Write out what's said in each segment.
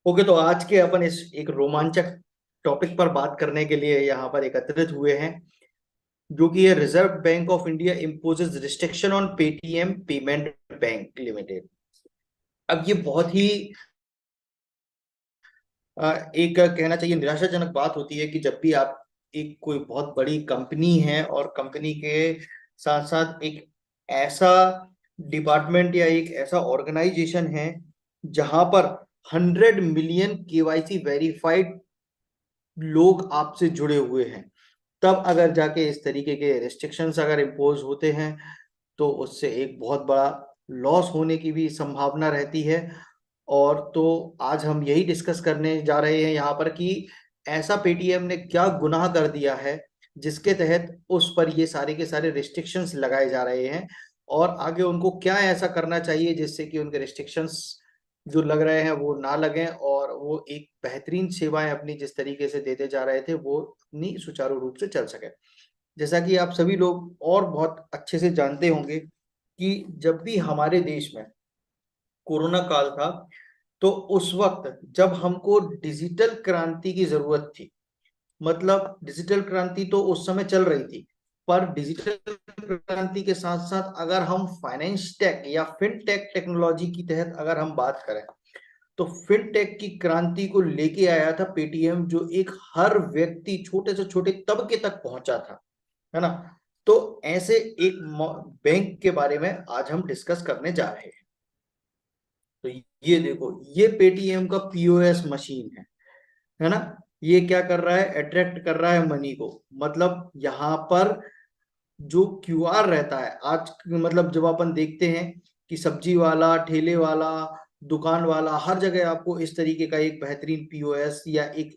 Okay, तो आज के अपन इस एक रोमांचक टॉपिक पर बात करने के लिए यहाँ पर एकत्रित हुए हैं, जो कि है reserve bank of India imposes restriction on Paytm payment bank limited. अब ये बहुत ही एक कहना चाहिए निराशाजनक बात होती है कि जब भी आप एक कोई बहुत बड़ी कंपनी है और कंपनी के साथ साथ एक ऐसा डिपार्टमेंट या एक ऐसा ऑर्गेनाइजेशन है जहां पर 100 मिलियन केवाईसी वेरीफाइड लोग आपसे जुड़े हुए हैं, तब अगर जाके इस तरीके के रेस्ट्रिक्शंस अगर इम्पोज होते हैं तो उससे एक बहुत बड़ा लॉस होने की भी संभावना रहती है। और तो आज हम यही डिस्कस करने जा रहे हैं यहाँ पर कि ऐसा पेटीएम ने क्या गुनाह कर दिया है जिसके तहत उस पर ये सारे के सारे रिस्ट्रिक्शंस लगाए जा रहे हैं, और आगे उनको क्या ऐसा करना चाहिए जिससे कि उनके रिस्ट्रिक्शंस जो लग रहे हैं वो ना लगें और वो एक बेहतरीन सेवाएं अपनी जिस तरीके से देते जा रहे थे वो अपनी सुचारू रूप से चल सके। जैसा कि आप सभी लोग और बहुत अच्छे से जानते होंगे कि जब भी हमारे देश में कोरोना काल था तो उस वक्त जब हमको डिजिटल क्रांति की जरूरत थी, मतलब डिजिटल क्रांति तो उस समय चल रही थी, पर डिजिटल क्रांति के साथ साथ अगर हम फाइनेंस टेक या फिनटेक टेक्नोलॉजी की तहत अगर हम बात करें तो फिनटेक की क्रांति को लेके आया था पेटीएम, जो एक हर व्यक्ति छोटे से छोटे तबके तक पहुंचा था, है ना। तो ऐसे एक बैंक के बारे में आज हम डिस्कस करने जा रहे हैं। तो ये देखो, ये पेटीएम का पीओएस मशीन है ना। ये क्या कर रहा है, अट्रैक्ट कर रहा है मनी को। मतलब यहाँ पर जो क्यूआर रहता है आज, मतलब जब अपन देखते हैं कि सब्जी वाला, ठेले वाला, दुकान वाला, हर जगह आपको इस तरीके का एक बेहतरीन पीओएस या एक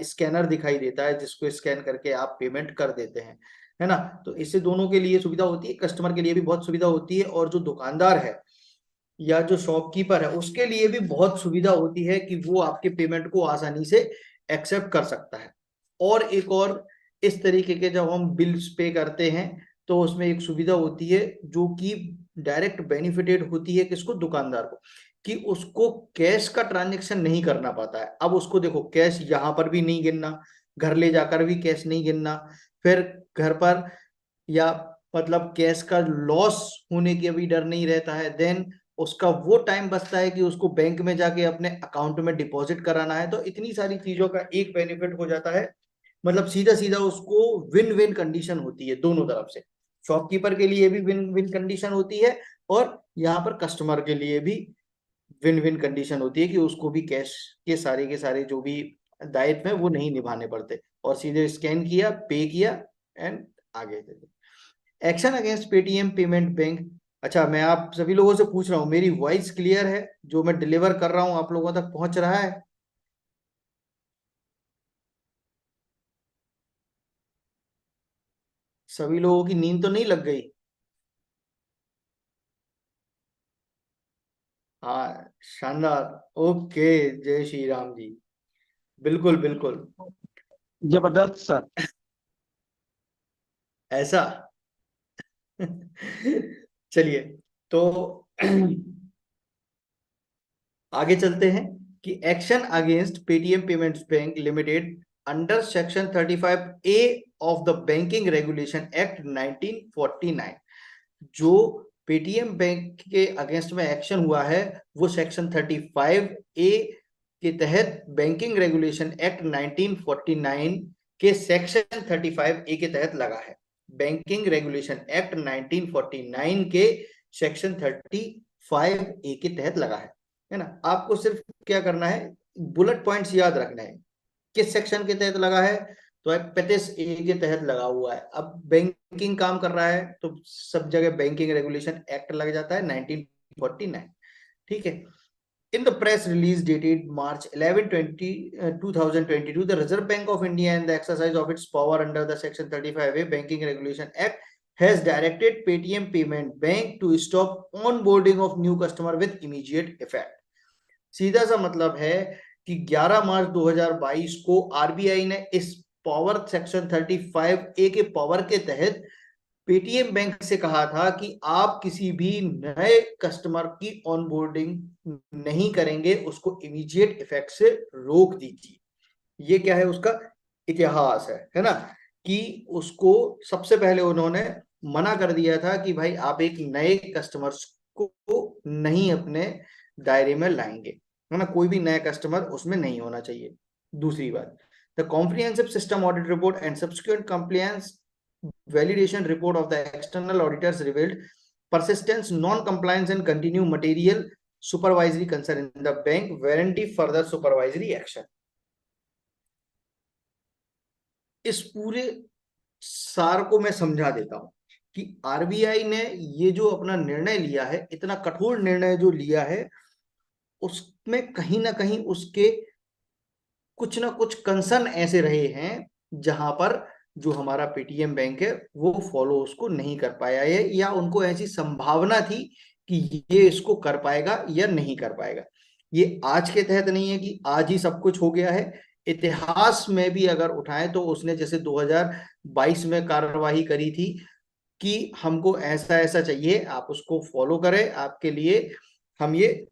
स्कैनर दिखाई देता है जिसको स्कैन करके आप पेमेंट कर देते हैं, है ना। तो इससे दोनों के लिए सुविधा होती है, कस्टमर के लिए भी बहुत सुविधा होती है और जो दुकानदार है या जो शॉपकीपर है उसके लिए भी बहुत सुविधा होती है कि वो आपके पेमेंट को आसानी से एक्सेप्ट कर सकता है। और एक और, इस तरीके के जब हम बिल्स पे करते हैं तो उसमें एक सुविधा होती है जो कि डायरेक्ट बेनिफिटेड होती है किसको, दुकानदार को, कि उसको कैश का ट्रांजेक्शन नहीं करना पड़ता है। अब उसको देखो, कैश यहाँ पर भी नहीं गिनना, घर ले जाकर भी कैश नहीं गिनना, फिर घर पर या मतलब कैश का लॉस होने की अभी डर नहीं रहता है। देन उसका वो टाइम बचता है कि उसको बैंक में जाके अपने अकाउंट में डिपॉजिट कराना है। तो इतनी सारी चीजों का एक बेनिफिट हो जाता है, मतलब सीधा सीधा उसको विन विन कंडीशन होती है दोनों तरफ से। शॉपकीपर के लिए भी विन विन कंडीशन होती है और यहाँ पर कस्टमर के लिए भी विन विन कंडीशन होती है कि उसको भी कैश के सारे जो भी दायित्व है वो नहीं निभाने पड़ते, और सीधे स्कैन किया, पे किया एंड आगे दे दो। Action against Paytm payment bank. अच्छा, मैं आप सभी लोगों से पूछ रहा हूँ, मेरी वॉइस क्लियर है? जो मैं डिलीवर कर रहा हूँ आप लोगों तक पहुंच रहा है? सभी लोगों की नींद तो नहीं लग गई? हाँ, शानदार। ओके, जय श्री राम जी। बिल्कुल बिल्कुल। जबरदस्त सर। ऐसा चलिए, तो आगे चलते हैं कि action against Paytm payments bank limited under section 35A of the banking regulation act 1949। जो पेटीएम बैंक के अगेंस्ट में एक्शन हुआ है वो सेक्शन 35A के तहत बैंकिंग रेगुलेशन एक्ट 1949 के सेक्शन 35A के तहत लगा है। बैंकिंग रेगुलेशन एक्ट 1949 के सेक्शन 35A के तहत लगा है ना। आपको सिर्फ क्या करना है, बुलेट पॉइंट्स याद रखना है किस सेक्शन के तहत लगा है। तो 35A के तहत लगा हुआ है। अब बैंकिंग काम कर रहा है तो सब जगह बैंकिंग रेगुलेशन एक्ट लग जाता है 1949। ठीक है। In the press release dated March 11, 2022, the Reserve Bank of India and the exercise of its power under the Section 35A Banking Regulation Act has directed Paytm Payment Bank to stop onboarding of new customer with immediate effect। सीधा सा मतलब है कि 11 मार्च 2022 को RBI ने इस power section 35A के power के तहत पेटीएम बैंक से कहा था कि आप किसी भी नए कस्टमर की ऑनबोर्डिंग नहीं करेंगे, उसको इमीडिएट इफेक्ट से रोक दीजिए। ये क्या है, उसका इतिहास है ना, कि उसको सबसे पहले उन्होंने मना कर दिया था कि भाई आप एक नए कस्टमर्स को नहीं अपने दायरे में लाएंगे, है ना, कोई भी नया कस्टमर उसमें नहीं होना चाहिए। दूसरी बात, the comprehensive system audit report and subsequent compliance validation report of the external auditors revealed persistence, non-compliance and continued material supervisory concern in the bank warranty further supervisory action। इस पूरे सार को मैं समझा देता हूं कि आरबीआई ने ये जो अपना निर्णय लिया है, इतना कठोर निर्णय जो लिया है, उसमें कहीं ना कहीं उसके कुछ ना कुछ कंसर्न ऐसे रहे हैं जहां पर जो हमारा पेटीएम बैंक है वो फॉलो उसको नहीं कर पाया है, या उनको ऐसी संभावना थी कि ये इसको कर पाएगा या नहीं कर पाएगा। ये आज के तहत नहीं है कि आज ही सब कुछ हो गया है। इतिहास में भी अगर उठाएं तो उसने जैसे 2022 में कार्यवाही करी थी कि हमको ऐसा ऐसा चाहिए, आप उसको फॉलो करें, आपके लिए हम ये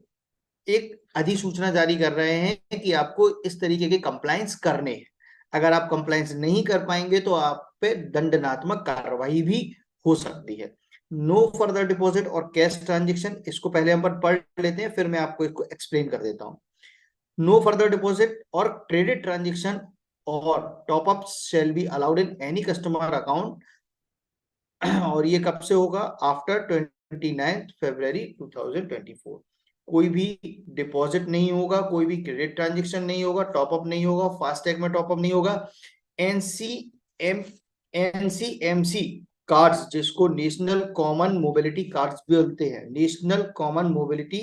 एक अधिसूचना जारी कर रहे हैं कि आपको इस तरीके के कंप्लायंस करने हैं। अगर आप कंप्लायंस नहीं कर पाएंगे तो आप पे दंडनात्मक कार्रवाई भी हो सकती है। नो फर्दर डिपॉजिट और कैश ट्रांजेक्शन, इसको पहले हम पढ़ लेते हैं, फिर मैं आपको इसको एक्सप्लेन कर देता हूँ। नो फर्दर डिपॉजिट और क्रेडिट ट्रांजेक्शन और top up shall be allowed in any customer account, और ये कब से होगा, आफ्टर 29 फरवरी 2024। कोई भी डिपॉजिट नहीं होगा, कोई भी क्रेडिट ट्रांजेक्शन नहीं होगा, टॉपअप नहीं होगा, फास्टैग में टॉपअप नहीं होगा। एनसीएम एनसीएमसी कार्ड्स, जिसको नेशनल कॉमन मोबिलिटी कार्ड्स भी बोलते हैं, national common mobility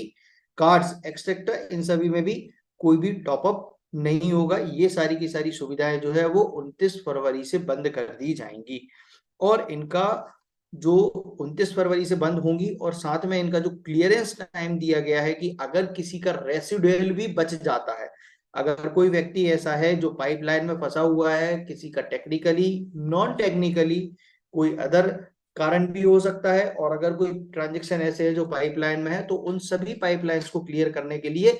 cards etcetera, इन सभी में भी कोई भी टॉपअप नहीं होगा। ये सारी की सारी सुविधाएं जो है वो 29 फरवरी से बंद कर दी जाएंगी, और इनका जो 29 फरवरी से बंद होंगी, और साथ में इनका जो क्लियरेंस टाइम दिया गया है कि अगर किसी का रेसिडुअल भी बच जाता है, अगर कोई व्यक्ति ऐसा है जो पाइपलाइन में फंसा हुआ है, किसी का टेक्निकली नॉन टेक्निकली कोई अदर कारण भी हो सकता है, और अगर कोई ट्रांजेक्शन ऐसे है जो पाइपलाइन में है, तो उन सभी पाइपलाइंस को क्लियर करने के लिए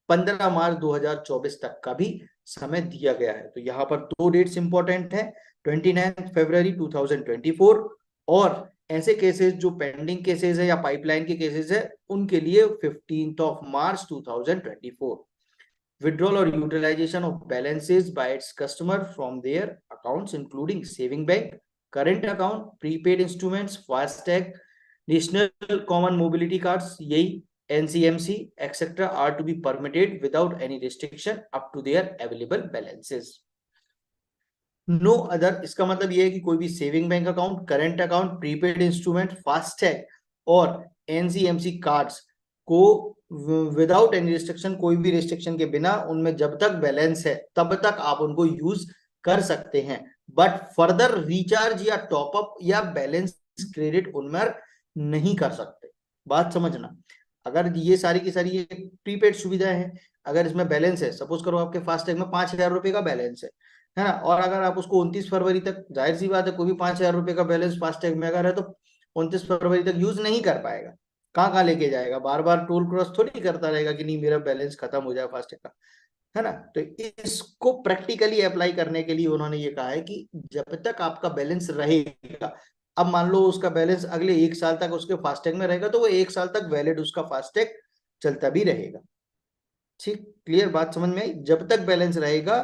15 मार्च 2024 तक का भी समय दिया गया है। तो यहाँ पर दो डेट्स इंपॉर्टेंट है, 29 फरवरी 2024, और ऐसे केसेस जो पेंडिंग केसेस है या पाइपलाइन के केसेस है उनके लिए 15 मार्च 2024। withdrawal or utilization of balances by its customer from their accounts including saving bank, current account, prepaid instruments, FASTag, national common mobility cards, यही NCMC etc. are to be permitted without any restriction up to their available balances. No other, इसका मतलब ये है कि कोई भी saving bank account, current account, prepaid instrument, FASTag और NCMC cards को विदाउट एनी रिस्ट्रिक्शन, कोई भी रिस्ट्रिक्शन के बिना, उनमें जब तक बैलेंस है तब तक आप उनको यूज कर सकते हैं, बट फर्दर रिचार्ज या टॉपअप या बैलेंस क्रेडिट उनमें नहीं कर सकते। बात समझना, अगर ये सारी की सारी ये प्रीपेड सुविधाएं हैं, अगर इसमें बैलेंस है, सपोज करो आपके फास्टैग में 5,000 रुपए का बैलेंस है ना, और अगर आप उसको 29 फरवरी तक, जाहिर सी बात है कोई भी 5,000 रुपए का बैलेंस फास्टैग में अगर है तो 29 फरवरी तक यूज नहीं कर पाएगा, कहाँ लेके जाएगा, बार बार टोल क्रॉस थोड़ी करता रहेगा कि नहीं मेरा बैलेंस खत्म हो जाए फास्टैग का, है ना। तो इसको प्रैक्टिकली अप्लाई करने के लिए उन्होंने ये कहा है कि जब तक आपका बैलेंस रहेगा, अब मान लो उसका बैलेंस अगले 1 साल तक उसके फास्टैग में रहेगा, तो वो 1 साल तक वैलिड उसका फास्टैग चलता भी रहेगा। ठीक, क्लियर बात समझ में आई, जब तक बैलेंस रहेगा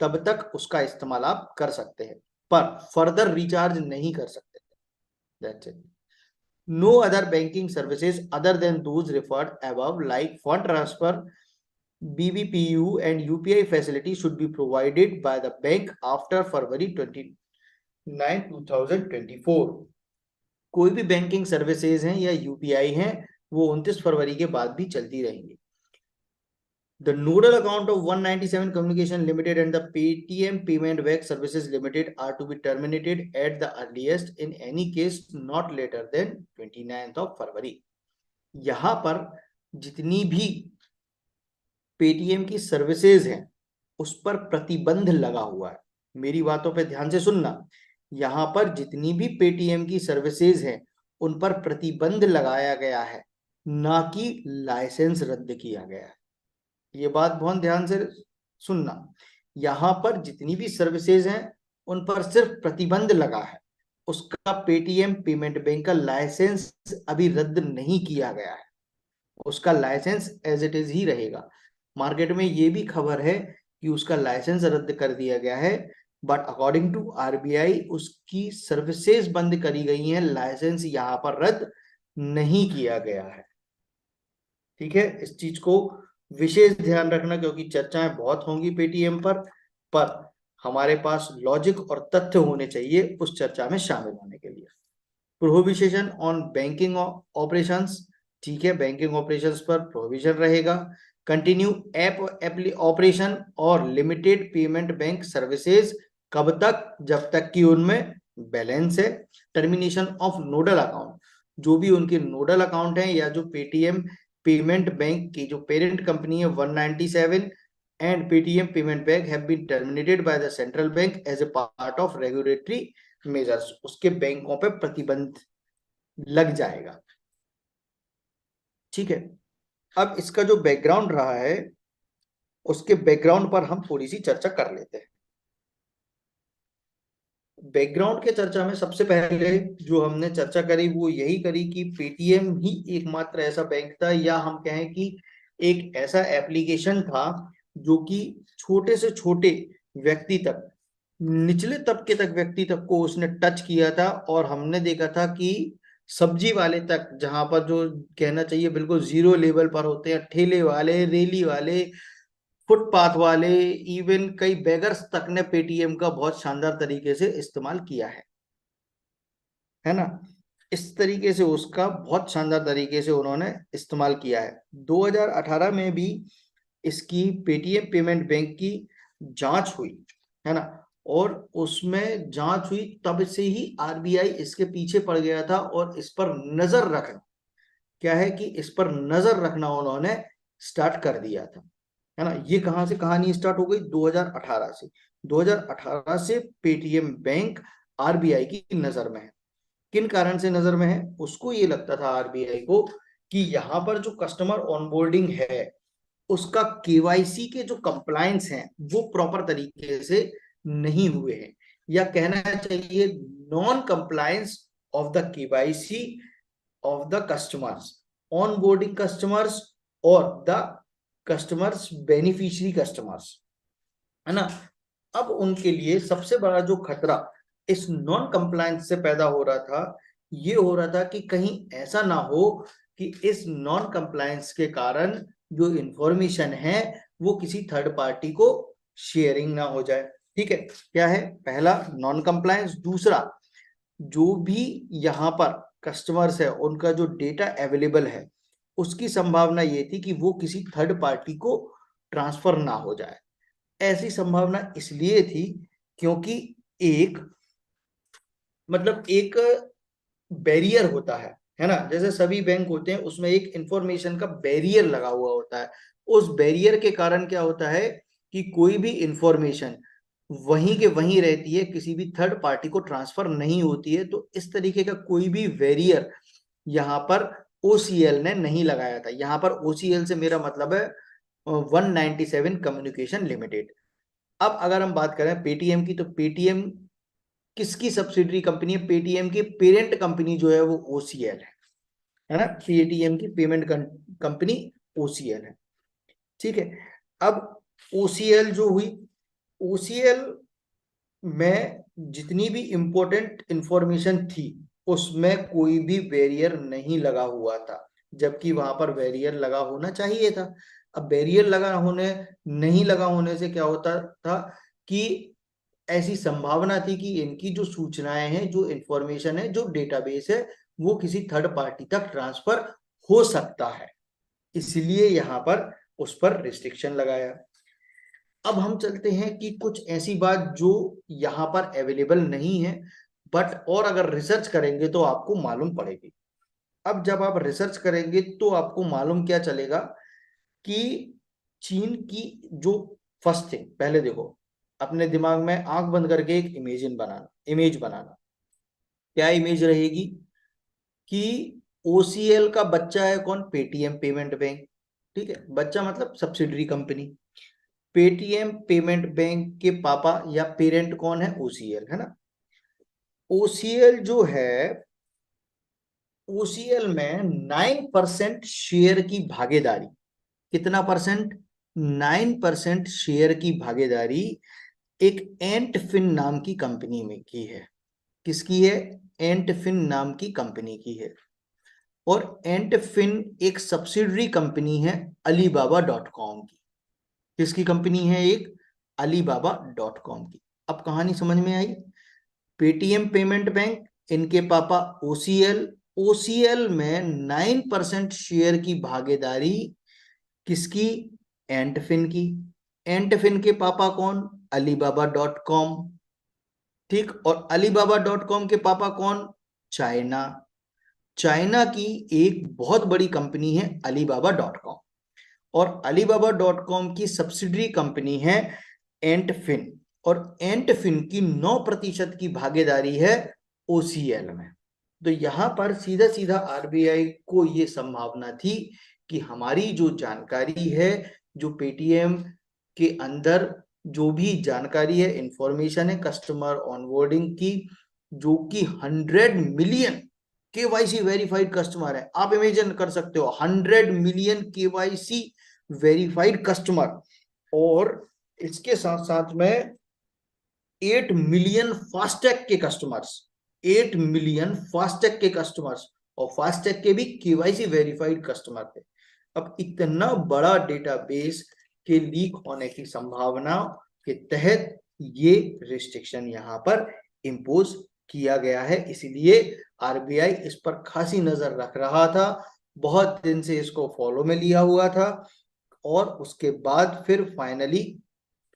तब तक उसका इस्तेमाल आप कर सकते हैं, पर फर्दर रिचार्ज नहीं कर सकते। That's it. No other banking services other than those referred above like fund transfer, BBPU and UPI facility should be provided by the bank after February 29, 2024। कोई भी बैंकिंग सर्विसेज हैं या यूपीआई हैं वो 29 फरवरी के बाद भी चलती रहेंगी। The nodal account of 197 Communication Limited and the Paytm Payment Bank Services Limited are to be terminated at the earliest in any case not later than 29th of February। यहां पर जितनी भी पेटीएम की सर्विसेज हैं उस पर प्रतिबंध लगा हुआ है। मेरी बातों पे ध्यान से सुनना, यहाँ पर जितनी भी पेटीएम की सर्विसेज हैं उन पर प्रतिबंध लगाया गया है, ना कि लाइसेंस रद्द किया गया है। ये बात बहुत ध्यान से सुनना। यहाँ पर जितनी भी सर्विसेज हैं उन पर सिर्फ प्रतिबंध लगा है, उसका पेटीएम पेमेंट बैंक का लाइसेंस अभी रद्द नहीं किया गया है, उसका लाइसेंस एज इट इज ही रहेगा। मार्केट में ये भी खबर है कि उसका लाइसेंस रद्द कर दिया गया है, बट अकॉर्डिंग टू आरबीआई उसकी सर्विसेज बंद करी गई हैं, लाइसेंस यहाँ पर रद्द नहीं किया गया है। ठीक है, इस चीज को विशेष ध्यान रखना, क्योंकि चर्चाएं बहुत होंगी पेटीएम पर हमारे पास लॉजिक और तथ्य होने चाहिए उस चर्चा में शामिल होने के लिए। प्रोहिबिशन ऑन बैंकिंग ऑपरेशंस, ठीक है, बैंकिंग ऑपरेशंस पर प्रोहिबिशन रहेगा। कंटिन्यू ऐप ऑपरेशन और लिमिटेड पेमेंट बैंक सर्विसेज, कब तक? जब तक कि उनमें बैलेंस है। टर्मिनेशन ऑफ नोडल अकाउंट, जो भी उनके नोडल अकाउंट हैं या जो पेटीएम पेमेंट बैंक की जो पेरेंट कंपनी है 197 and Paytm payment bank have been terminated by the central bank as a part of regulatory measures, उसके बैंकों पे प्रतिबंध लग जाएगा। ठीक है, अब इसका जो बैकग्राउंड रहा है उसके बैकग्राउंड पर हम थोड़ी सी चर्चा कर लेते हैं। बैकग्राउंड के चर्चा में सबसे पहले जो हमने चर्चा करी वो यही करी कि पेटीएम ही एकमात्र ऐसा बैंक था, या हम कहें कि एक ऐसा एप्लीकेशन था जो कि छोटे से छोटे व्यक्ति तक, निचले तबके तक व्यक्ति तक को उसने टच किया था। और हमने देखा था कि सब्जी वाले तक, जहां पर जो कहना चाहिए बिल्कुल जीरो लेवल पर होते हैं, ठेले वाले, रेली वाले, फुटपाथ वाले, इवन कई बेगर्स तक ने पेटीएम का बहुत शानदार तरीके से इस्तेमाल किया है ना। इस तरीके से उसका बहुत शानदार तरीके से उन्होंने इस्तेमाल किया है। 2018 में भी इसकी पेटीएम पेमेंट बैंक की जांच हुई है ना, और उसमें जांच हुई तब से ही आरबीआई इसके पीछे पड़ गया था, और इस पर नजर रखना, क्या है कि इस पर नजर रखना उन्होंने स्टार्ट कर दिया था, है ना। ये कहां से कहानी स्टार्ट हो गई? 2018 से। 2018 से पेटीएम बैंक आरबीआई की नजर में है। किन कारण से नजर में है? उसको ये लगता था आरबीआई को कि यहाँ पर जो कस्टमर ऑनबोर्डिंग है उसका केवाईसी के जो कंप्लायंस हैं वो प्रॉपर तरीके से नहीं हुए हैं, या कहना चाहिए non compliance of the KYC of the customers, onboarding customers और द कस्टमर्स बेनिफिशियरी कस्टमर्स, है ना। अब उनके लिए सबसे बड़ा जो खतरा इस नॉन कंप्लायंस से पैदा हो रहा था, ये हो रहा था कि कहीं ऐसा ना हो कि इस नॉन कंप्लायंस के कारण जो इंफॉर्मेशन है वो किसी थर्ड पार्टी को शेयरिंग ना हो जाए। ठीक है, क्या है? पहला नॉन कंप्लायंस, दूसरा जो भी यहाँ पर कस्टमर्स है उनका जो डेटा अवेलेबल है उसकी संभावना ये थी कि वो किसी थर्ड पार्टी को ट्रांसफर ना हो जाए। ऐसी संभावना इसलिए थी क्योंकि एक, मतलब एक बैरियर होता है ना, जैसे सभी बैंक होते हैं उसमें एक इंफॉर्मेशन का बैरियर लगा हुआ होता है। उस बैरियर के कारण क्या होता है कि कोई भी इंफॉर्मेशन वहीं के वहीं रहती है, किसी भी थर्ड पार्टी को ट्रांसफर नहीं होती है। तो इस तरीके का कोई भी बैरियर यहाँ पर ओसीएल ने नहीं लगाया था। यहाँ पर ओसीएल से मेरा मतलब है 197 कम्युनिकेशन लिमिटेड। अब अगर हम बात करें पेटीएम की, तो पेटीएम किसकी सब्सिडरी कंपनी है? पेटीएम की पेरेंट कंपनी जो है वो ओसीएल है ना। पेटीएम की पेमेंट कंपनी ओसीएल है। ठीक है, अब ओसीएल जो हुई, ओसीएल में जितनी भी इंपॉर्टेंट इंफॉर्मेशन थी उसमें कोई भी बैरियर नहीं लगा हुआ था, जबकि वहां पर बैरियर लगा होना चाहिए था। अब बैरियर लगा होने नहीं लगा होने से क्या होता था कि ऐसी संभावना थी कि इनकी जो सूचनाएं हैं, जो इंफॉर्मेशन है, जो डेटाबेस है, वो किसी थर्ड पार्टी तक ट्रांसफर हो सकता है, इसलिए यहाँ पर उस पर रिस्ट्रिक्शन लगाया। अब हम चलते हैं कि कुछ ऐसी बात जो यहाँ पर अवेलेबल नहीं है, बट और अगर रिसर्च करेंगे तो आपको मालूम पड़ेगी। अब जब आप रिसर्च करेंगे तो आपको मालूम क्या चलेगा कि चीन की जो, फर्स्ट थिंग पहले देखो, अपने दिमाग में आंख बंद करके एक इमेज बनाना। क्या इमेज रहेगी कि ओसीएल का बच्चा है कौन? Paytm payment bank. ठीक है, बच्चा मतलब subsidiary company. Paytm payment bank के पापा या पेरेंट कौन है? ओसीएल, है ना। ओसीएल जो है, ओसीएल में 9% शेयर की भागीदारी। कितना परसेंट? 9% शेयर की भागीदारी एक एंटफिन नाम की कंपनी में की है। किसकी है? एंटफिन नाम की कंपनी की है। और एंटफिन एक सब्सिडरी कंपनी है अलीबाबा डॉट कॉम की। किसकी कंपनी है? एक अलीबाबा डॉट कॉम की। अब कहानी समझ में आई। पेटीएम पेमेंट बैंक, इनके पापा ओसीएल। ओसीएल में 9% शेयर की भागीदारी किसकी? एंटफिन की। एंटफिन के पापा कौन? Alibaba dot com. ठीक, और अलीबाबा डॉट कॉम के पापा कौन? चाइना। चाइना की एक बहुत बड़ी कंपनी है अलीबाबा डॉट कॉम, और अलीबाबा डॉट कॉम की सब्सिडरी कंपनी है एंटफिन, और एंटफिन की 9% की भागीदारी है ओसीएल में। तो यहां पर सीधा सीधा आरबीआई को यह संभावना थी कि हमारी जो जानकारी है, जो पेटीएम के अंदर जो भी जानकारी है, इंफॉर्मेशन है कस्टमर ऑनबोर्डिंग की, जो कि 100 मिलियन केवाईसी वेरीफाइड कस्टमर है। आप इमेजिन कर सकते हो 100 मिलियन केवाईसी वेरीफाइड कस्टमर, और इसके साथ साथ में 8 मिलियन फास्टैग के कस्टमर्स। 8 मिलियन फास्टैग के कस्टमर्स, और फास्टैग के भी केवाईसी वेरीफाइड कस्टमर थे। अब इतना बड़ा डेटाबेस के लीक होने की संभावना के तहत ये रिस्ट्रिक्शन यहां पर इंपोज किया गया है। इसलिए आरबीआई इस पर खासी नजर रख रहा था, बहुत दिन से इसको फॉलो में लिया हुआ था, और उसके बाद फिर फाइनली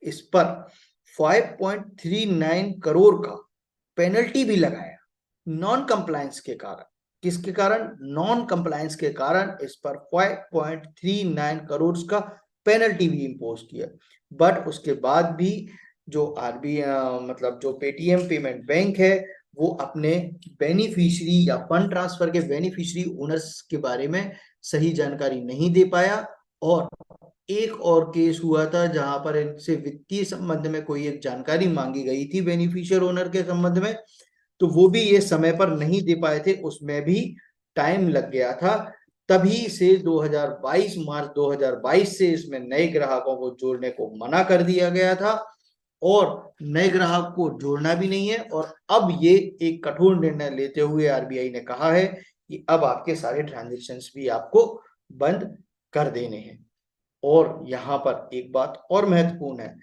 इस पर 5.39 करोड़ का पेनल्टी भी लगाया नॉन कंप्लायंस के कारण। किसके कारण? नॉन कंप्लायंस के कारण इस पर 5.39 करोड़ का पेनल्टी भी इंपोज किया। बट उसके बाद भी जो मतलब जो पेटीएम पेमेंट बैंक है, वो अपने बेनिफिशियरी या फंड ट्रांसफर के बेनिफिशियरी ओनर्स के बारे में सही जानकारी नहीं दे पाया। और एक और केस हुआ था जहां पर इनसे वित्तीय संबंध में कोई एक जानकारी मांगी गई थी बेनिफिशियर ओनर के संबंध में, तो वो भी ये समय पर नहीं दे पाए थे, उसमें भी टाइम लग गया था। तभी से 2022 मार्च 2022 से इसमें नए ग्राहकों को जोड़ने को मना कर दिया गया था, और नए ग्राहक को जोड़ना भी नहीं है। और अब ये एक कठोर निर्णय लेते हुए आरबीआई ने कहा है कि अब आपके सारे ट्रांजेक्शन्स भी आपको बंद कर देने हैं। और यहां पर एक बात और महत्वपूर्ण है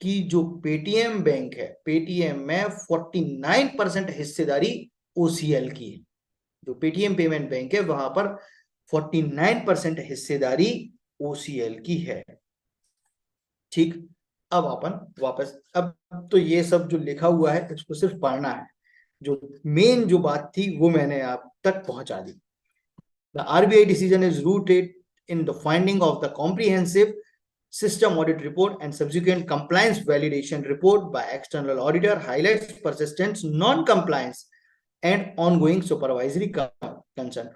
कि जो पेटीएम बैंक है, पेटीएम में 49% हिस्सेदारी ओसीएल की है। जो पेटीएम पेमेंट बैंक है वहां पर 49% हिस्सेदारी ओसीएल की है। ठीक, अब अपन वापस, अब तो ये सब जो लिखा हुआ है इसको सिर्फ पढ़ना है, जो मेन जो बात थी वो मैंने आप तक पहुंचा दी। The RBI decision is rooted in the finding of the comprehensive system audit report and subsequent compliance validation report by external auditor highlights persistent non-compliance and ongoing supervisory concern.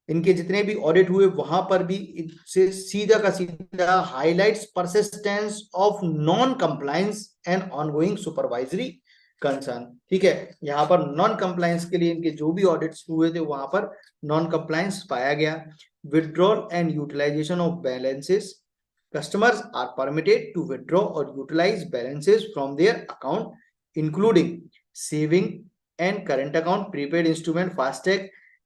इनके जितने भी ऑडिट हुए वहां पर भी इससे सीधा का सीधा highlights persistence of non compliance and ongoing supervisory concern. ठीक है, यहाँ पर नॉन कंप्लायंस के लिए इनके जो भी ऑडिट्स हुए थे वहां पर नॉन कंप्लायंस पाया गया। Withdrawal and utilisation of balances, customers are permitted to withdraw or utilize balances from their account including saving and current account, prepaid instrument, FASTag,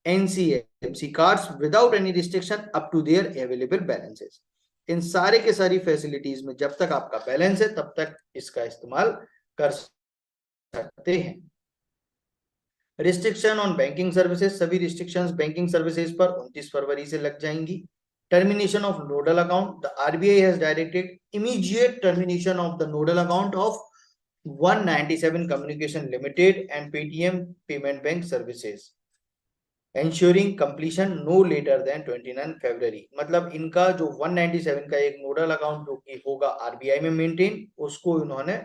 NCMC cards without any restriction up to their available balances. इन सारे के सारी facilities में जब तक आपका balance है तब तक इसका इस्तेमाल कर सकते हैं। रिस्ट्रिक्शन ऑन बैंकिंग सर्विसेज, सभी रिस्ट्रिक्शंस बैंकिंग सर्विसेज पर 29 फरवरी से लग जाएंगी। Termination of nodal account, the RBI has directed immediate termination of the nodal account of 197 Communication Limited and Paytm Payment Bank Services, ensuring completion no later than 29 February। मतलब इनका जो 197 का एक nodal account जो कि होगा आरबीआई में maintain, उसको इन्होंने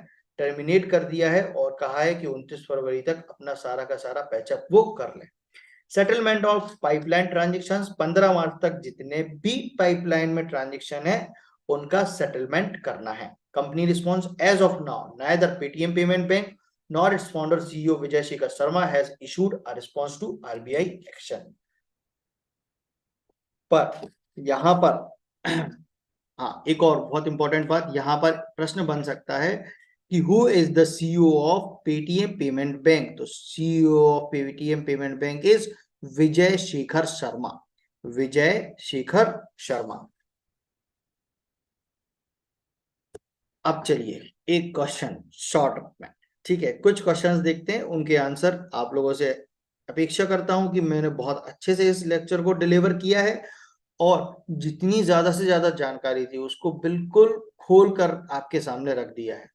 टर्मिनेट कर दिया है और कहा है कि 29 फरवरी तक अपना सारा का सारा पैचअप वो कर ले। सेटलमेंट ऑफ पाइपलाइन ट्रांजेक्शंस, 15 मार्च तक जितने भी पाइपलाइन में ट्रांजेक्शन है उनका सेटलमेंट करना है। Company response, as of now neither Paytm payment bank nor its founder CEO Vijay Shekhar Sharma has issued a response to RBI action. पर यहां पर हाँ, एक और बहुत इंपॉर्टेंट बात यहां पर प्रश्न बन सकता है कि who is the CEO of Paytm payment bank. तो CEO of Paytm payment bank is Vijay Shekhar Sharma. Vijay Shekhar Sharma. अब चलिए एक क्वेश्चन शॉर्ट में, ठीक है, कुछ क्वेश्चंस देखते हैं, उनके आंसर आप लोगों से अपेक्षा करता हूं कि मैंने बहुत अच्छे से इस लेक्चर को डिलीवर किया है और जितनी ज्यादा से ज्यादा जानकारी थी उसको बिल्कुल खोल कर आपके सामने रख दिया है।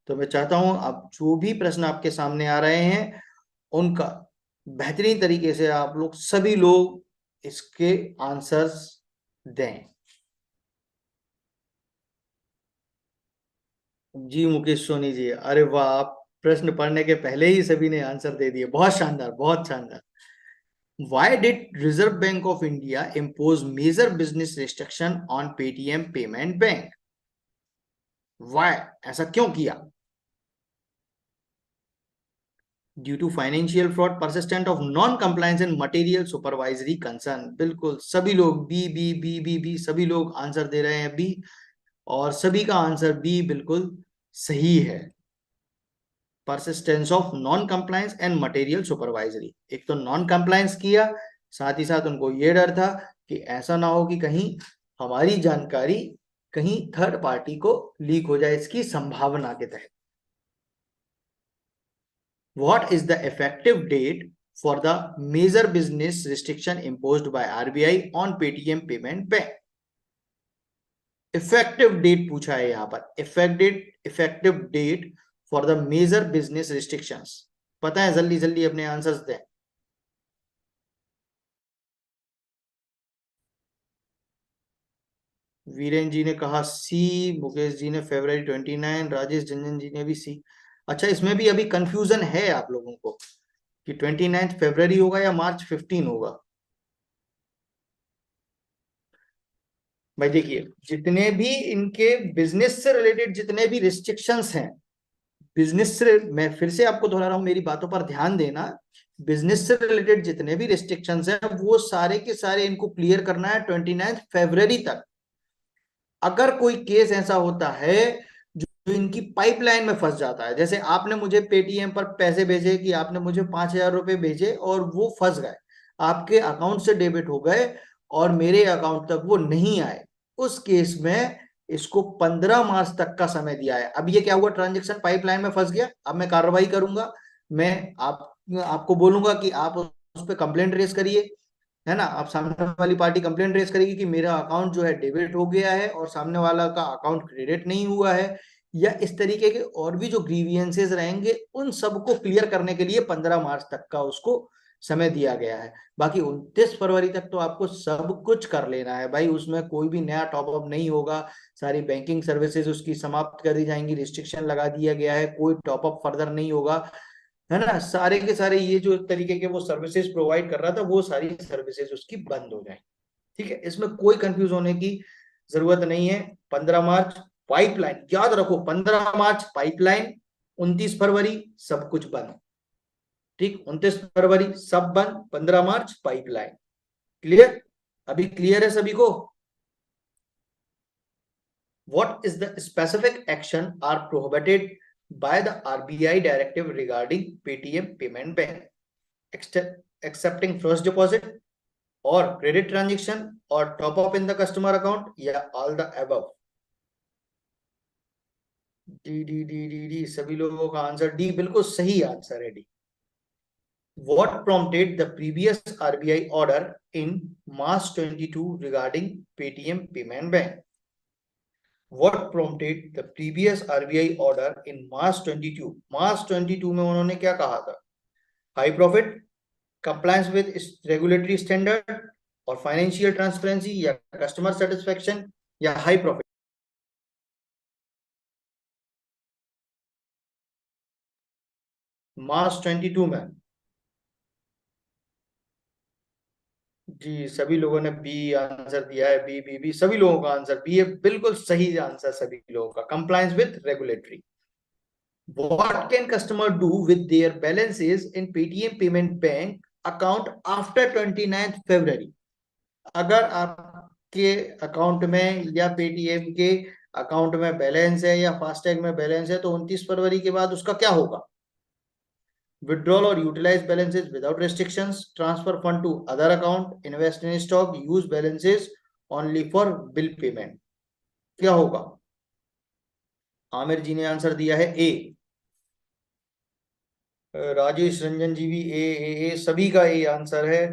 तो मैं चाहता हूं अब जो भी प्रश्न आपके सामने आ रहे हैं उनका बेहतरीन तरीके से आप लोग सभी लोग इसके आंसर्स दें। जी मुकेश सोनी जी, अरे वाह, आप प्रश्न पढ़ने के पहले ही सभी ने आंसर दे दिए, बहुत शानदार, बहुत शानदार। Why did Reserve Bank of India impose major business restriction on Paytm Payment Bank? Why? ऐसा क्यों किया? Due to financial fraud, persistent of non-compliance and material supervisory concern। बिल्कुल सभी लोग बी बी बी बी बी सभी लोग आंसर दे रहे हैं बी, और सभी का आंसर बी बिल्कुल सही है। Persistence of non compliance and material supervisory, एक तो नॉन कंप्लायंस किया, साथ ही साथ उनको ये डर था कि ऐसा ना हो कि कहीं हमारी जानकारी कहीं थर्ड पार्टी को लीक हो जाए, इसकी संभावना के तहत। What is the effective date for the major business restriction imposed by RBI on Paytm payment bank. Effective date पूछा है यहां पर, effective date for the major business restrictions. पता है, जल्दी जल्दी अपने आंसर्स दें। वीरेन जी ने कहा सी, मुकेश जी ने February 29, राजेश जंजन जी ने भी सी। अच्छा, इसमें भी अभी कंफ्यूजन है आप लोगों को कि 29 फरवरी होगा या March 15 होगा। भाई देखिए, जितने भी इनके बिजनेस से रिलेटेड जितने भी रिस्ट्रिक्शंस हैं, बिजनेस से, मैं फिर से आपको दोहरा रहा हूं, मेरी बातों पर ध्यान देना, बिजनेस से रिलेटेड जितने भी रिस्ट्रिक्शंस हैं वो सारे के सारे इनको क्लियर करना है 29 फरवरी तक। अगर कोई केस ऐसा होता है जो इनकी पाइपलाइन में फंस जाता है, जैसे आपने मुझे पेटीएम पर पैसे भेजे कि आपने मुझे 5,000 रुपए भेजे और वो फंस गए, आपके अकाउंट से डेबिट हो गए और मेरे अकाउंट तक वो नहीं आए, उस केस में इसको 15 मार्च तक का समय दिया है। अब ये क्या हुआ, ट्रांजेक्शन पाइपलाइन में फंस गया, अब मैं कार्रवाई करूंगा, मैं आपको बोलूंगा कि आप उस पर कंप्लेंट रेज करिए, है ना। आप सामने वाली पार्टी कंप्लेंट रेज करेगी कि मेरा अकाउंट जो है डेबिट हो गया है और सामने वाला का अकाउंट क्रेडिट नहीं हुआ है, या इस तरीके के और भी जो ग्रीवियंसेस रहेंगे उन सबको क्लियर करने के लिए 15 मार्च तक का उसको समय दिया गया है। बाकी 29 फरवरी तक तो आपको सब कुछ कर लेना है भाई, उसमें कोई भी नया टॉपअप नहीं होगा, सारी बैंकिंग सर्विसेज उसकी समाप्त कर दी जाएंगी, रिस्ट्रिक्शन लगा दिया गया है, कोई टॉपअप फर्दर नहीं होगा, है ना। सारे के सारे ये जो तरीके के वो सर्विसेज प्रोवाइड कर रहा था वो सारी सर्विसेज उसकी बंद हो जाए, ठीक है, इसमें कोई कंफ्यूज होने की जरूरत नहीं है। 15 मार्च पाइपलाइन, याद रखो, 15 मार्च पाइपलाइन, 29 फरवरी सब कुछ बंद, ठीक, 29 फरवरी सब बंद, 15 मार्च पाइपलाइन। क्लियर? अभी क्लियर है सभी को? What is the specific action are prohibited by the RBI directive regarding Paytm payment bank? Accepting first deposit or credit transaction or top up in the customer account, या all the above? D D D D D सभी लोगों का answer D बिल्कुल सही answer है, D. What prompted the previous RBI order in March 22 regarding Paytm payment bank? What prompted the previous RBI order in March 22? March 22 में उन्होंने क्या कहा था? High profit, compliance with regulatory standard और financial transparency, या customer satisfaction, या high profit. मार्च 22 में। जी, सभी लोगों ने बी आंसर दिया है। बी बी बी, सभी लोगों का आंसर बी है, बिल्कुल सही आंसर सभी लोगों का। Compliance with regulatory. What can customer do with their balances in Paytm Payment Bank account after 29th February? अगर आपके अकाउंट में या पेटीएम के अकाउंट में बैलेंस है या फास्टैग में बैलेंस है, तो 29 फरवरी के बाद उसका क्या होगा? Withdrawal or utilize balances without restrictions, transfer fund to other account, invest in stock, use balances only for bill payment. क्या होगा? आमिर जी ने आंसर दिया है ए। राजेश रंजन जी भी ए, सभी का ए आंसर है।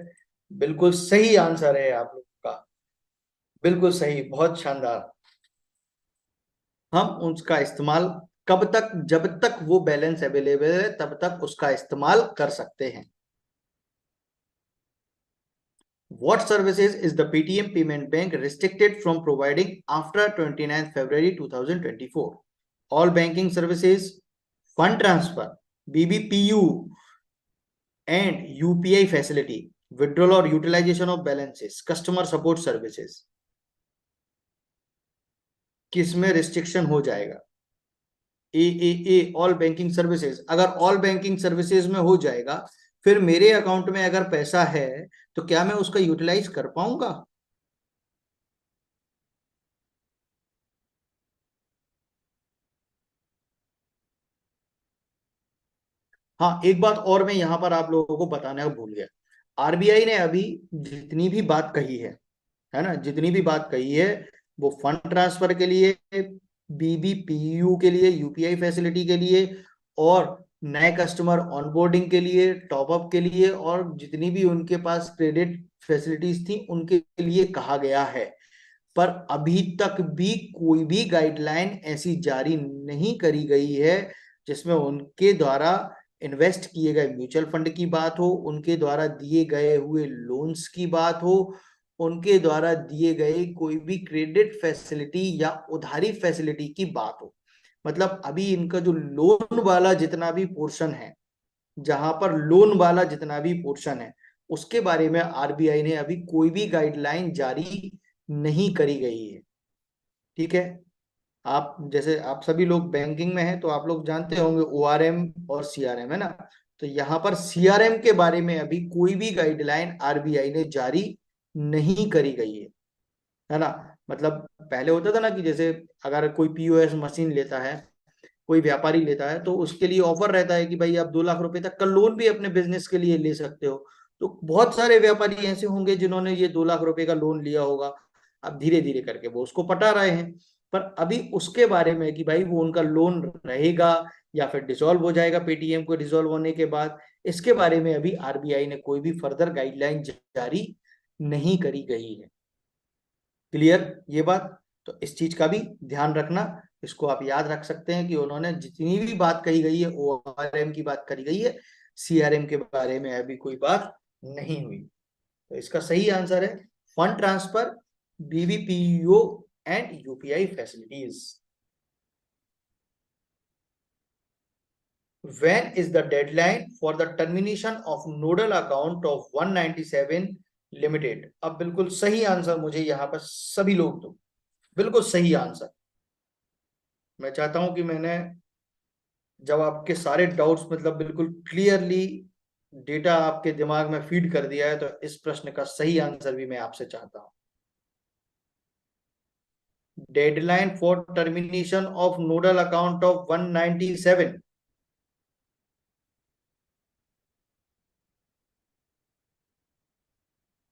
बिल्कुल सही आंसर है आप लोग का। बिल्कुल सही, बहुत शानदार। हम उसका इस्तेमाल कब तक? जब तक वो बैलेंस अवेलेबल है तब तक उसका इस्तेमाल कर सकते हैं। What services is the Paytm Payment Bank restricted from providing after 29th February 2024? All banking services, fund transfer, BBPU, and UPI facility, withdrawal or utilization of balances, customer support services. किसमें restriction हो जाएगा? ए all banking services. अगर all banking services में हो जाएगा, फिर मेरे account में अगर पैसा है तो क्या मैं उसका यूटिलाइज कर पाऊंगा? हाँ, एक बात और मैं यहां पर आप लोगों को बताने को भूल गया। आरबीआई ने अभी जितनी भी बात कही है ना, जितनी भी बात कही है, वो फंड ट्रांसफर के लिए, बीबीपीयू के लिए, यूपीआई फैसिलिटी के लिए, और नए कस्टमर ऑनबोर्डिंग के लिए, टॉपअप के लिए, और जितनी भी उनके पास क्रेडिट फैसिलिटीज थी उनके लिए कहा गया है। पर अभी तक भी कोई भी गाइडलाइन ऐसी जारी नहीं करी गई है जिसमें उनके द्वारा इन्वेस्ट किए गए म्यूचुअल फंड की बात हो, उनके द्वारा दिए गए हुए लोन्स की बात हो, उनके द्वारा दिए गए कोई भी क्रेडिट फैसिलिटी या उधारी फैसिलिटी की बात हो। मतलब अभी इनका जो लोन वाला जितना भी पोर्शन है, जहां पर लोन वाला जितना भी पोर्शन है, उसके बारे में आरबीआई ने अभी कोई भी गाइडलाइन जारी नहीं करी गई है। ठीक है। आप जैसे आप सभी लोग बैंकिंग में हैं तो आप लोग जानते होंगे ओआरएम और सीआरएम, है ना? तो यहाँ पर सीआरएम के बारे में अभी कोई भी गाइडलाइन आरबीआई ने जारी नहीं करी गई है ना? मतलब पहले होता था ना कि जैसे अगर कोई पीओएस मशीन लेता है, कोई व्यापारी लेता है, तो उसके लिए ऑफर रहता है कि भाई आप 2 लाख रुपए तक का लोन भी अपने बिजनेस के लिए ले सकते हो। तो बहुत सारे व्यापारी ऐसे होंगे जिन्होंने ये 2 लाख रुपए का लोन लिया होगा। अब धीरे धीरे करके वो उसको पटा रहे हैं। पर अभी उसके बारे में कि भाई वो उनका लोन रहेगा या फिर डिसॉल्व हो जाएगा पेटीएम को डिसॉल्व होने के बाद, इसके बारे में अभी आरबीआई ने कोई भी फर्दर गाइडलाइन जारी नहीं करी गई है। क्लियर ये बात? तो इस चीज का भी ध्यान रखना। इसको आप याद रख सकते हैं कि उन्होंने जितनी भी बात कही गई है ओआरएम की बात करी गई है, सीआरएम के बारे में अभी कोई बात नहीं हुई। तो इसका सही आंसर है fund transfer, BBPO and UPI facilities. When is the deadline for the termination of nodal account of 197 limited? अब बिल्कुल सही आंसर मुझे यहाँ पर सभी लोग दो। बिल्कुल सही आंसर। मैं चाहता हूं कि मैंने जब आपके सारे डाउट्स मतलब बिल्कुल क्लियरली डेटा आपके दिमाग में फीड कर दिया है, तो इस प्रश्न का सही आंसर भी मैं आपसे चाहता हूं। Deadline for termination of nodal account of 197।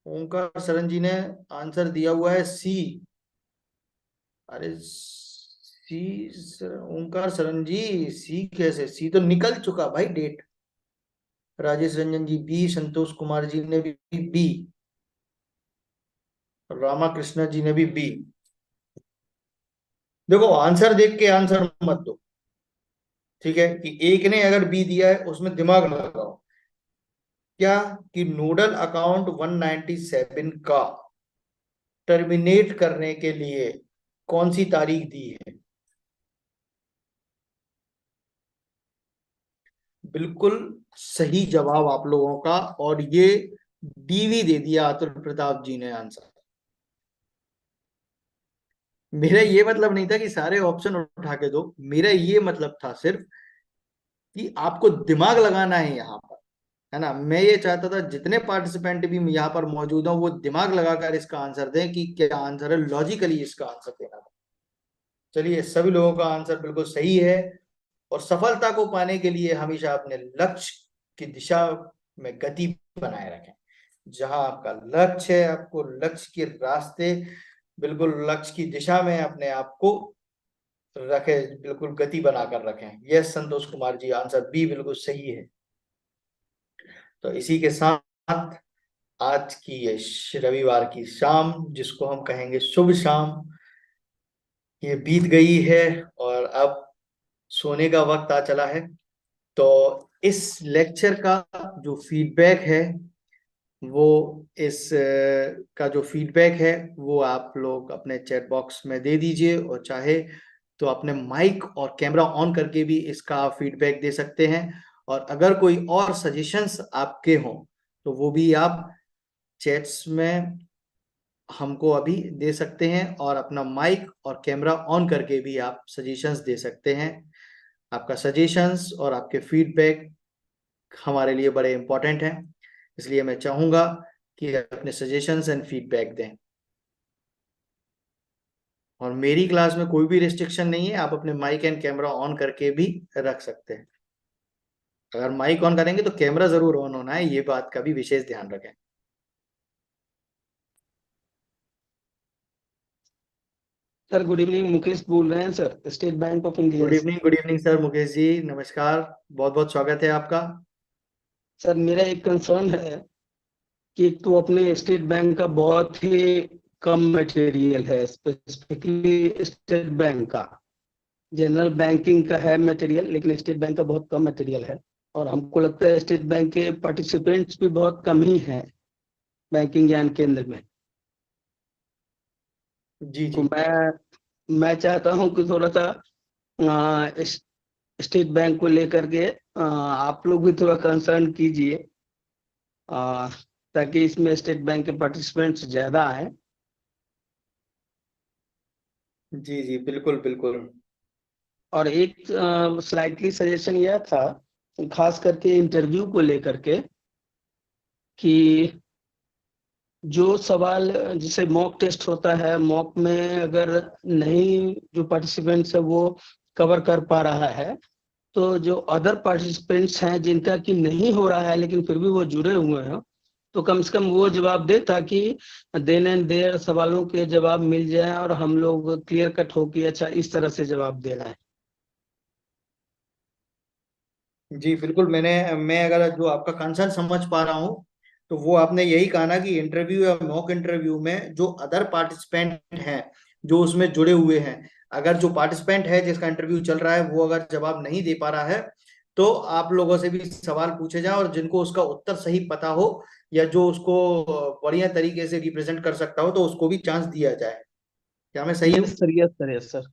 ओंकार सरन जी ने आंसर दिया हुआ है सी। अरे सी ओंकार सरन जी, सी कैसे? सी तो निकल चुका भाई डेट। राजेश रंजन जी बी, संतोष कुमार जी ने भी बी, रामाकृष्ण जी ने भी बी। देखो, आंसर देख के आंसर मत दो। ठीक है, कि एक ने अगर बी दिया है उसमें दिमाग ना लगाओ। क्या? कि नोडल अकाउंट 197 का टर्मिनेट करने के लिए कौन सी तारीख दी है? बिल्कुल सही जवाब आप लोगों का, और ये डीवी दे दिया अतुल प्रताप जी ने आंसर। मेरा ये मतलब नहीं था कि सारे ऑप्शन उठा के दो, मेरा ये मतलब था सिर्फ कि आपको दिमाग लगाना है यहाँ पर, है ना। मैं ये चाहता था जितने पार्टिसिपेंट भी यहाँ पर मौजूद हो वो दिमाग लगाकर इसका आंसर दें कि क्या आंसर है, लॉजिकली इसका आंसर देना था। चलिए, सभी लोगों का आंसर बिल्कुल सही है। और सफलता को पाने के लिए हमेशा अपने लक्ष्य की दिशा में गति बनाए रखें। जहां आपका लक्ष्य है, आपको लक्ष्य के रास्ते, बिल्कुल लक्ष्य की दिशा में अपने आप को रखें, बिल्कुल गति बनाकर रखें। यस संतोष कुमार जी, आंसर बी बिल्कुल सही है। तो इसी के साथ आज की ये रविवार की शाम, जिसको हम कहेंगे शुभ शाम, ये बीत गई है और अब सोने का वक्त आ चला है। तो इस लेक्चर का जो फीडबैक है, वो इस का जो फीडबैक है वो आप लोग अपने चैट बॉक्स में दे दीजिए, और चाहे तो अपने माइक और कैमरा ऑन करके भी इसका फीडबैक दे सकते हैं। और अगर कोई और सजेशंस आपके हों तो वो भी आप चैट्स में हमको अभी दे सकते हैं, और अपना माइक और कैमरा ऑन करके भी आप सजेशंस दे सकते हैं। आपका सजेशंस और आपके फीडबैक हमारे लिए बड़े इंपॉर्टेंट हैं, इसलिए मैं चाहूंगा कि अपने सजेशंस एंड फीडबैक दें। और मेरी क्लास में कोई भी रिस्ट्रिक्शन नहीं है, आप अपने माइक एंड कैमरा ऑन करके भी रख सकते हैं। अगर माइक ऑन करेंगे तो कैमरा जरूर ऑन होना है, ये बात का भी विशेष ध्यान रखें। सर गुड इवनिंग, मुकेश बोल रहे हैं sir, state bank of India से। Good evening sir, Mukesh ji नमस्कार, बहुत बहुत स्वागत है आपका। सर मेरा एक कंसर्न है कि एक तो अपने स्टेट बैंक का बहुत ही कम मटेरियल है, स्पेसिफिकली स्टेट बैंक का। जनरल बैंकिंग का है मटेरियल, लेकिन स्टेट बैंक का बहुत कम मटेरियल है। और हमको लगता है स्टेट बैंक के पार्टिसिपेंट्स भी बहुत कम ही हैं बैंकिंग ज्ञान केंद्र में। जी तो जी। मैं चाहता हूँ कि थोड़ा सा स्टेट बैंक को लेकर के आप लोग भी थोड़ा कंसर्न कीजिए, आ, ताकि इसमें स्टेट बैंक के पार्टिसिपेंट्स ज्यादा आए। जी जी, बिल्कुल बिल्कुल। और एक स्लाइटली सजेशन यह था, खास करके इंटरव्यू को लेकर के, कि जो सवाल जैसे मॉक टेस्ट होता है, मॉक में अगर नहीं जो पार्टिसिपेंट्स है वो कवर कर पा रहा है, तो जो अदर पार्टिसिपेंट्स हैं जिनका कि नहीं हो रहा है लेकिन फिर भी वो जुड़े हुए हैं, तो कम से कम वो जवाब दे, ताकि देन एंड देयर सवालों के जवाब मिल जाए और हम लोग क्लियर कट हो कि अच्छा इस तरह से जवाब देना है। जी बिल्कुल, मैं अगर जो आपका कंसर्न समझ पा रहा हूँ, तो वो आपने यही कहा ना कि इंटरव्यू या मॉक इंटरव्यू में जो अदर पार्टिसिपेंट हैं, जो उसमें जुड़े हुए हैं, अगर जो पार्टिसिपेंट है जिसका इंटरव्यू चल रहा है वो अगर जवाब नहीं दे पा रहा है, तो आप लोगों से भी सवाल पूछे जाए, और जिनको उसका उत्तर सही पता हो या जो उसको बढ़िया तरीके से रिप्रेजेंट कर सकता हो, तो उसको भी चांस दिया जाए। क्या मैं सही यस हूँ? Sir, yes sir, yes sir.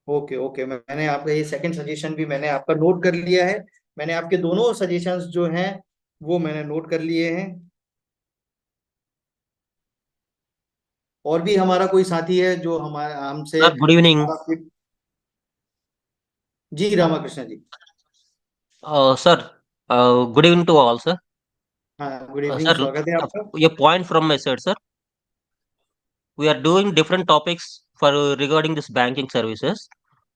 Okay okay, मैंने आपका ये सेकंड सजेशन भी मैंने आपका नोट कर लिया है। मैंने आपके दोनों सजेशंस जो हैं वो मैंने नोट कर लिए हैं। और भी हमारा कोई साथी है जो हमारा हमसे सर गुड इवनिंग। जी Ramakrishna ji. Sir good evening to all sir. हाँ, गुड इवनिंग, सर स्वागत है आपका। ये point from my side sir, we are doing different topics for regarding this banking services,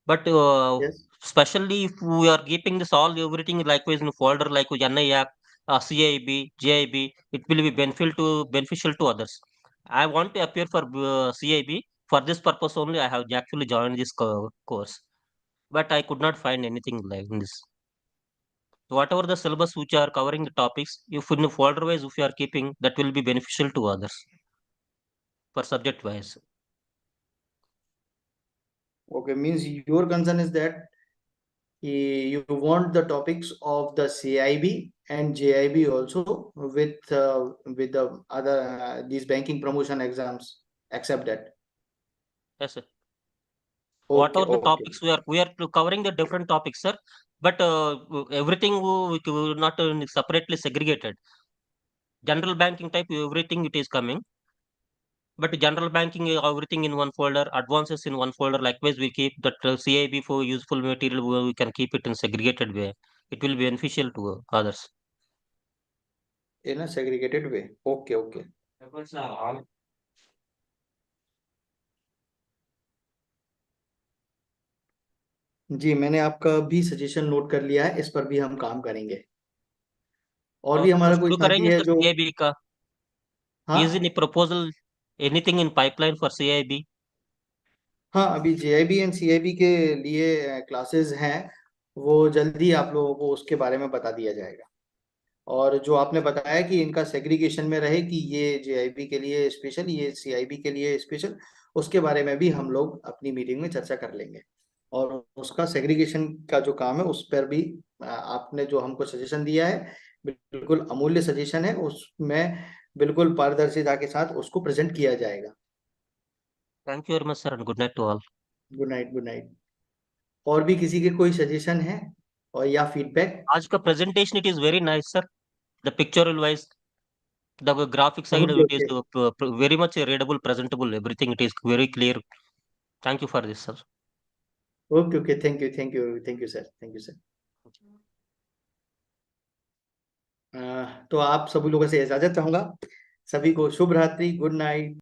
but yes. especially if we are keeping this all everything likewise in a folder like NI Act, CIB, GIB, it will be beneficial to others. I want to appear for CIB. For this purpose only I have actually joined this course, but I could not find anything like this. Whatever the syllabus which are covering the topics, if in the folder wise if you are keeping, that will be beneficial to others for subject wise. Okay, means your concern is that you want the topics of the CIB and JIB also with the other these banking promotion exams, accept that. Yes, sir. Okay, Whatever the okay. topics we are covering the different topics, sir. but everything we could not separately segregated. General banking type, everything it is coming, but general banking, everything in one folder, advances in one folder. Likewise, we keep that CIB for useful material, we can keep it in segregated way. It will be beneficial to others. In a segregated way. Okay, okay. जी, मैंने आपका भी suggestion note कर लिया है, इस पर भी हम काम करेंगे। और भी हमारा कोई शुरू साथी करेंगे है सर जो, CIB का। इज हाँ in proposal anything in pipeline for CIB? हाँ, अभी जेआईबी एंड सीआईबी के लिए क्लासेस हैं, वो जल्दी आप लोगों को उसके बारे में बता दिया जाएगा। और जो आपने बताया कि इनका सेग्रीगेशन में रहे कि ये जेआईबी के लिए स्पेशल, ये सीआईबी के लिए स्पेशल, उसके बारे में भी हम लोग अपनी मीटिंग में चर्चा कर लेंगे। और उसका सेग्रीगेशन का जो काम है उस पर भी आपने जो हमको सजेशन दिया है, बिल्कुल अमूल्य सजेशन है, उसमें बिल्कुल पारदर्शिता के साथ उसको प्रेजेंट किया जाएगा। Thank you very much sir, and good night to all. Good night, good night. और भी किसी के कोई सजेशन है और या फीडबैक? आज का presentation it is very nice sir, the pictorial wise, the graphic side okay, it is okay, very much readable, presentable, everything it is very clear. Thank you for this sir. Okay, okay, thank you, thank you, thank you sir, thank you sir. तो आप सभी लोगों से इजाजत चाहूंगा। सभी को शुभ रात्रि, गुड नाइट।